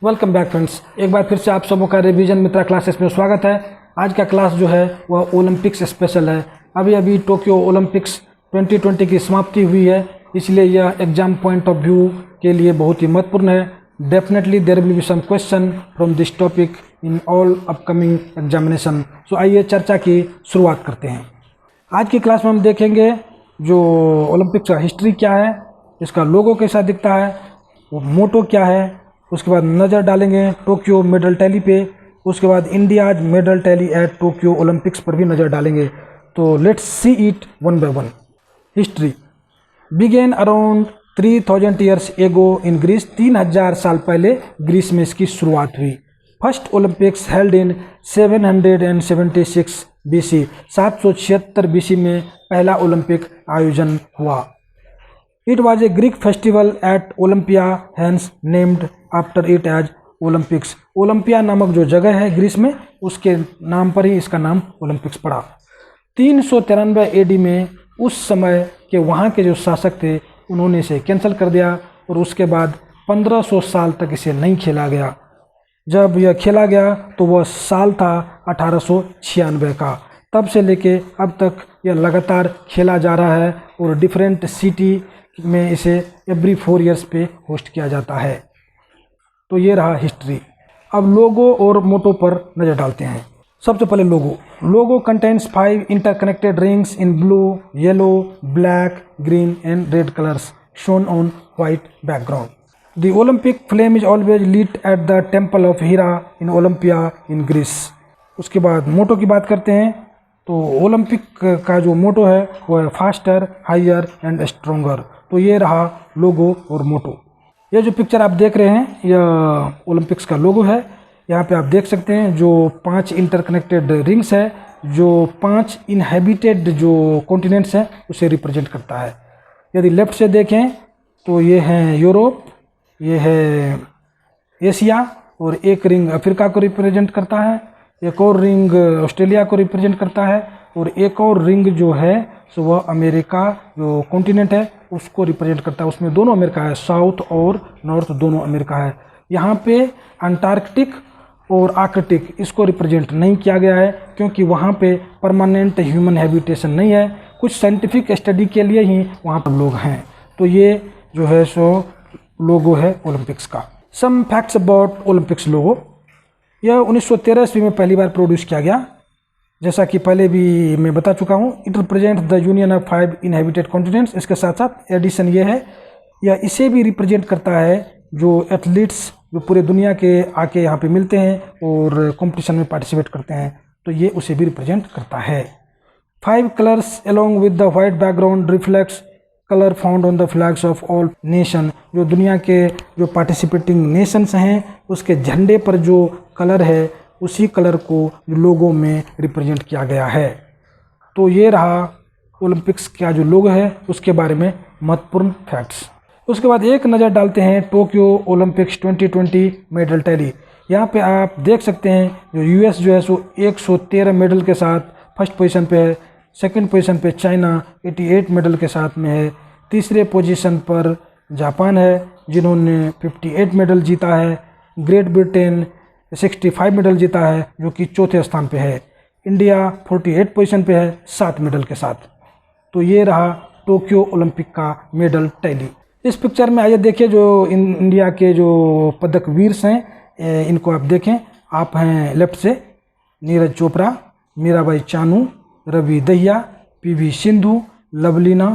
Welcome back friends, एक बार फिर से आप सबों का रिवीजन मित्रा क्लासेस में स्वागत है। आज का क्लास जो है वह ओलंपिक्स स्पेशल है। अभी टोक्यो ओलंपिक्स 2020 की समाप्ति हुई है, इसलिए यह एग्जाम पॉइंट ऑफ व्यू के लिए बहुत ही महत्वपूर्ण है। Definitely there will be some question from this topic in all upcoming examination. So आइए चर्चा की शुरुआत करते हैं। आज की क्लास में हम देखेंगे जो ओलंपिक्स का हिस्ट्री क्या है, इसका लोगो कैसा दिखता है, वो मोटो क्या है, उसके बाद नज़र डालेंगे टोक्यो मेडल टैली पे, उसके बाद India's medal tally at Tokyo Olympics पर भी नज़र डालेंगे। तो let's see it one by one. History begin around 3000 years ago in Greece. 3000 साल पहले ग्रीस में इसकी शुरुआत हुई। First Olympics held in 776 BC। 776 BC में पहला ओलंपिक आयोजन हुआ। It was a Greek festival at Olympia, hence named after it as Olympics। Olympia नामक जो जगह है ग्रीस में, उसके नाम पर ही इसका नाम ओलंपिक्स पड़ा। 393 AD में उस समय के वहाँ के जो शासक थे उन्होंने इसे कैंसिल कर दिया और उसके बाद 1500 साल तक इसे नहीं खेला गया। जब यह खेला गया तो वह साल था 1896 का। तब से लेके अब तक यह लगातार खेला जा रहा है और डिफरेंट सिटी में इसे एवरी 4 ईयर्स पे होस्ट किया जाता है। तो ये रहा हिस्ट्री। अब लोगो और मोटो पर नज़र डालते हैं। सबसे पहले logo contains 5 interconnected rings in blue, yellow, black, green and red colours shown on white background. The Olympic flame is always lit at the temple of Hera in Olympia in Greece. उसके बाद मोटो की बात करते हैं तो Olympic का जो मोटो है वो है फास्टर, हायर एंड स्ट्रोंगर। तो ये रहा लोगो और मोटो। ये जो पिक्चर आप देख रहे हैं यह ओलंपिक्स का लोगो है। यहाँ पे आप देख सकते हैं जो 5 इंटरकनेक्टेड रिंग्स है, जो 5 इनहेबिटेड जो कॉन्टिनेंट्स हैं उसे रिप्रेजेंट करता है। यदि लेफ्ट से देखें तो ये हैं यूरोप, ये है एशिया और एक रिंग अफ्रीका को रिप्रेजेंट करता है, एक और रिंग ऑस्ट्रेलिया को रिप्रेजेंट करता है और एक और रिंग जो है सो वह अमेरिका जो कॉन्टिनेंट है उसको रिप्रेजेंट करता है। उसमें दोनों अमेरिका है, साउथ और नॉर्थ दोनों अमेरिका है। यहाँ पे अंटार्कटिक और आर्कटिक इसको रिप्रेजेंट नहीं किया गया है क्योंकि वहाँ पे परमानेंट ह्यूमन हैबिटेशन नहीं है। कुछ साइंटिफिक स्टडी के लिए ही वहाँ पर लोग हैं। तो ये जो है सो लोगो है ओलंपिक्स का। सम फैक्ट्स अबाउट ओलंपिक्स लोगो। यह 1913 ईस्वी में पहली बार प्रोड्यूस किया गया, जैसा कि पहले भी मैं बता चुका हूँ। It represent the union of 5 inhabited continents. इसके साथ साथ एडिशन ये है, या इसे भी रिप्रेजेंट करता है जो एथलीट्स जो पूरे दुनिया के आके यहाँ पे मिलते हैं और कंपटीशन में पार्टिसिपेट करते हैं, तो ये उसे भी रिप्रेजेंट करता है। 5 colours along with the white background reflects colour found on the flags of all nation. जो दुनिया के जो पार्टिसिपेटिंग नेशंस हैं उसके झंडे पर जो कलर है उसी कलर को लोगो में रिप्रेजेंट किया गया है। तो ये रहा ओलंपिक्स का जो लोगो है उसके बारे में महत्वपूर्ण फैक्ट्स। उसके बाद एक नज़र डालते हैं टोक्यो ओलंपिक्स 2020 मेडल टैली। यहाँ पे आप देख सकते हैं जो यूएस जो है सो 113 मेडल के साथ फर्स्ट पोजीशन पे है। सेकंड पोजीशन पे चाइना 88 मेडल के साथ में है। तीसरे पोजीशन पर जापान है जिन्होंने 58 मेडल जीता है। ग्रेट ब्रिटेन 65 मेडल जीता है जो कि चौथे स्थान पे है। इंडिया 48 पोजीशन पे है 7 मेडल के साथ। तो ये रहा टोक्यो ओलंपिक का मेडल टैली। इस पिक्चर में आइए देखिए जो इंडिया के जो पदक वीर्स हैं इनको आप देखें। आप हैं लेफ्ट से नीरज चोपड़ा, मीराबाई चानू, रवि दहिया, पीवी सिंधु, लवलीना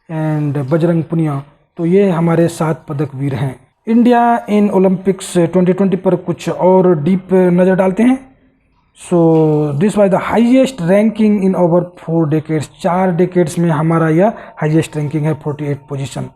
एंड बजरंग पुनिया। तो ये हमारे 7 पदक वीर हैं। इंडिया इन ओलंपिक्स 2020 पर कुछ और डीप नज़र डालते हैं। So this was the highest ranking in over 4 decades. 4 decades में हमारा यह हाईएस्ट रैंकिंग है, 48 पोजीशन।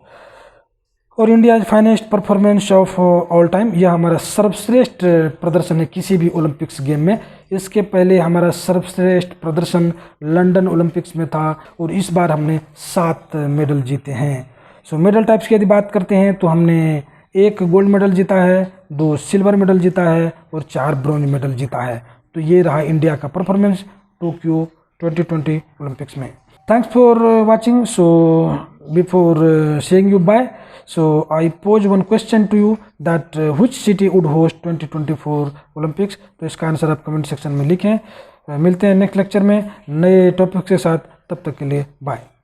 और India finest performance of all time, यह हमारा सर्वश्रेष्ठ प्रदर्शन है किसी भी ओलंपिक्स गेम में। इसके पहले हमारा सर्वश्रेष्ठ प्रदर्शन लंदन ओलंपिक्स में था और इस बार हमने 7 मेडल जीते हैं। सो मेडल टाइप्स की यदि बात करते हैं तो हमने 1 गोल्ड मेडल जीता है, 2 सिल्वर मेडल जीता है और 4 ब्रॉन्ज मेडल जीता है। तो ये रहा इंडिया का परफॉर्मेंस टोक्यो 2020 ओलंपिक्स में। Thanks for watching. So before saying you bye, so I pose one question to you that which city would host 2024 Olympics? तो इसका आंसर आप कमेंट सेक्शन में लिखें। मिलते हैं नेक्स्ट लेक्चर में नए टॉपिक के साथ, तब तक के लिए बाय।